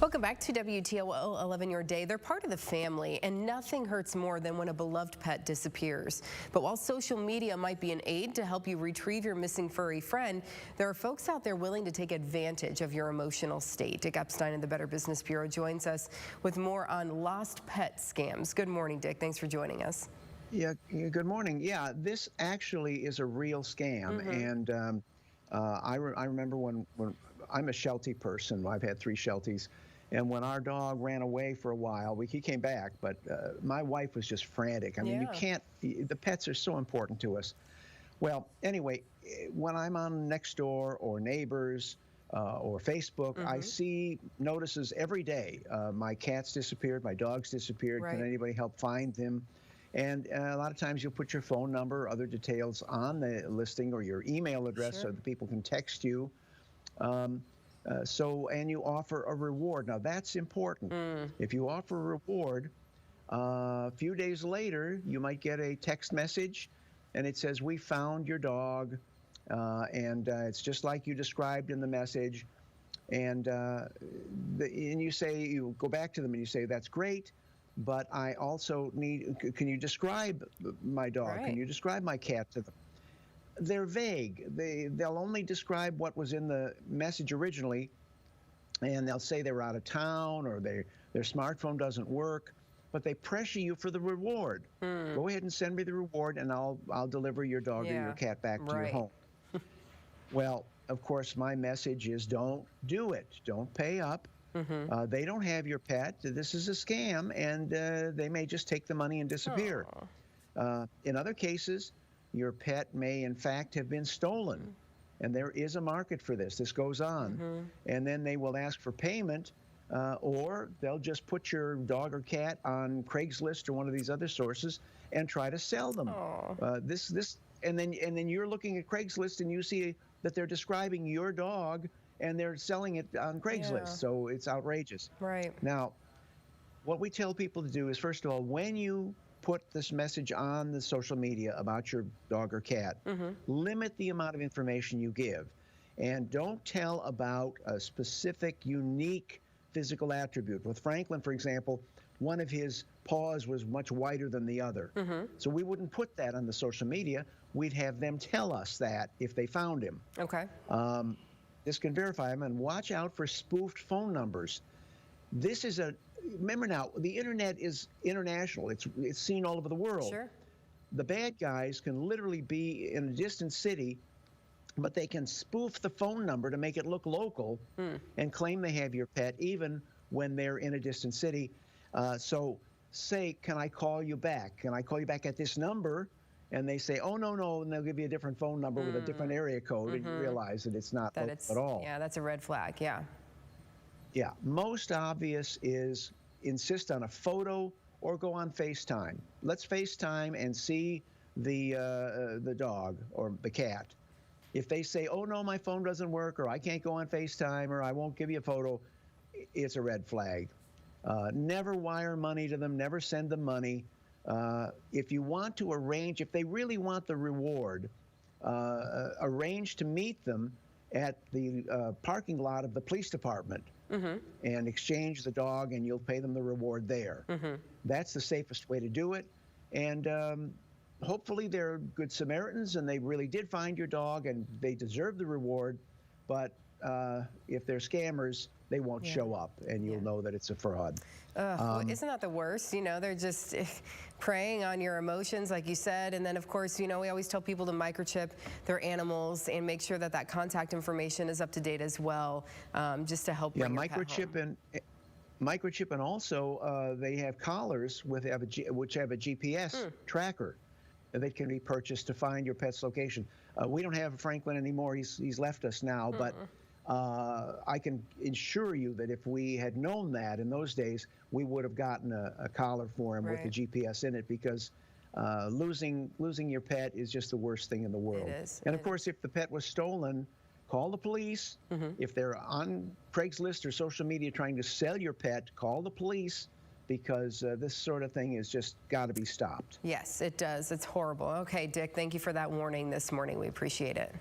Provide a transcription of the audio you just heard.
Welcome back to WTOL 11 Your Day. They're part of the family, and nothing hurts more than when a beloved pet disappears. But while social media might be an aid to help you retrieve your missing furry friend, there are folks out there willing to take advantage of your emotional state. Dick Epstein of the Better Business Bureau joins us with more on lost pet scams. Good morning, Dick. Thanks for joining us. Yeah, good morning. Yeah, this actually is a real scam. And I remember when I'm a Sheltie person. I've had 3 Shelties. And when our dog ran away for a while, he came back, but my wife was just frantic. I mean, you can't, the pets are so important to us. Well, anyway, when I'm on Nextdoor or Neighbors or Facebook, I see notices every day. My cat's disappeared, my dog's disappeared. Can anybody help find them? And a lot of times you'll put your phone number, other details on the listing, or your email address so that people can text you. And you offer a reward. Now that's important. If you offer a reward, a few days later, you might get a text message and it says, "We found your dog." And it's just like you described in the message. And you go back to them and you say, "That's great, but I also need, can you describe my dog? Can you describe my cat to them?" They're vague. They'll only describe what was in the message originally, and they'll say they were out of town or their smartphone doesn't work, but they pressure you for the reward. Go ahead and send me the reward, and I'll deliver your dog or your cat back to your home. Well, of course, my message is don't do it. Don't pay up. They don't have your pet. This is a scam, and they may just take the money and disappear. In other cases, your pet may, in fact, have been stolen, and there is a market for this. This goes on, and then they will ask for payment, or they'll just put your dog or cat on Craigslist or one of these other sources and try to sell them. And then you're looking at Craigslist and you see that they're describing your dog and they're selling it on Craigslist. So it's outrageous. Now, what we tell people to do is, first of all, when you put this message on the social media about your dog or cat, limit the amount of information you give, and don't tell about a specific, unique physical attribute. With Franklin, for example, one of his paws was much wider than the other. So we wouldn't put that on the social media. We'd have them tell us that if they found him. This can verify him, and watch out for spoofed phone numbers. This is remember now, the internet is international. It's seen all over the world. The bad guys can literally be in a distant city, but they can spoof the phone number to make it look local and claim they have your pet even when they're in a distant city. So say, "Can I call you back? Can I call you back at this number?" And they say, "Oh, no," and they'll give you a different phone number with a different area code, and you realize that it's not local at all. Yeah, that's a red flag, Yeah, most obvious is insist on a photo or go on FaceTime. Let's FaceTime and see the dog or the cat. If they say, "Oh no, my phone doesn't work," or "I can't go on FaceTime," or "I won't give you a photo," it's a red flag. Never wire money to them, never send them money. If you want to arrange, if they really want the reward, arrange to meet them at the parking lot of the police department and exchange the dog, and you'll pay them the reward there. That's the safest way to do it. And hopefully they're good Samaritans and they really did find your dog and they deserve the reward. But if they're scammers, they won't show up, and you'll know that it's a fraud. Well, isn't that the worst? You know, they're just preying on your emotions, like you said. And then, of course, you know, we always tell people to microchip their animals and make sure that that contact information is up to date as well, just to help bring your pet home. Microchip, and also they have collars which have a GPS tracker that can be purchased to find your pet's location. We don't have Franklin anymore. He's left us now, but I can assure you that if we had known that in those days, we would have gotten a collar for him with the GPS in it, because losing your pet is just the worst thing in the world. It is. And of course, if the pet was stolen, call the police. If they're on Craigslist or social media trying to sell your pet, call the police, because this sort of thing is just got to be stopped. Yes, it does. It's horrible. Okay, Dick, thank you for that warning this morning. We appreciate it.